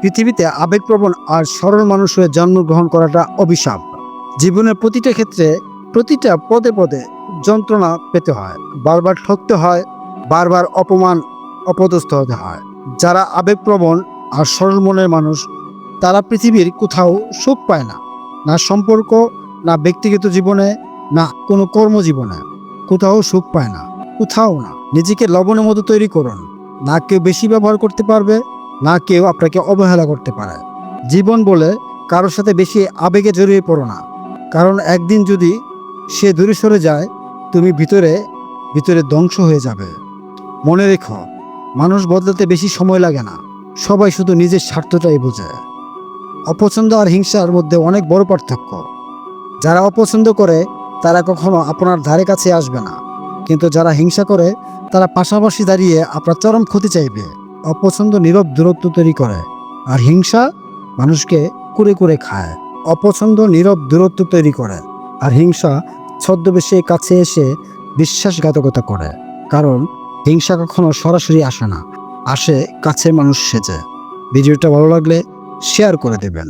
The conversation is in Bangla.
পৃথিবীতে আবেগপ্রবণ আর সরল মানুষ হয়ে জন্মগ্রহণ করাটা অভিশাপ। জীবনের প্রতিটা ক্ষেত্রে, প্রতিটা পদে পদে যন্ত্রণা পেতে হয়, বারবার ঠকতে হয়, বারবার অপমান, অপদস্থ হতে হয়। যারা আবেগপ্রবণ আর সরল মনের মানুষ, তারা পৃথিবীর কোথাও সুখ পায় না, না সম্পর্ক, না ব্যক্তিগত জীবনে, না কোনো কর্মজীবনে। কোথাও সুখ পায় না, কোথাও না। নিজেকে লবণের মতো তৈরি করুন। না কেউ বেশি ব্যবহার করতে পারবে, না কেউ আপনাকে অবহেলা করতে পারে। জীবন বলে কারোর সাথে বেশি আবেগে জড়িয়ে পড়ো না, কারণ একদিন যদি সে দূরে সরে যায়, তুমি ভিতরে ভিতরে ধ্বংস হয়ে যাবে। মনে রেখো, মানুষ বদলাতে বেশি সময় লাগে না, সবাই শুধু নিজের স্বার্থটাই বোঝে। অপছন্দ আর হিংসার মধ্যে অনেক বড় পার্থক্য। যারা অপছন্দ করে তারা কখনো আপনার ধারে কাছে আসবে না, কিন্তু যারা হিংসা করে তারা পাশাপাশি দাঁড়িয়ে আপনার চরম ক্ষতি চাইবে। অপছন্দ নীরব দূরত্ব তৈরি করে, আর হিংসা মানুষকে কুরে কুরে খায়। অপছন্দ নীরব দূরত্ব তৈরি করে, আর হিংসা ছদ্মবেশে কাছে এসে বিশ্বাসঘাতকতা করে। কারণ হিংসা কখনো সরাসরি আসে না, আসে কাছের মানুষ সেজে। ভিডিওটা ভালো লাগলে শেয়ার করে দেবেন।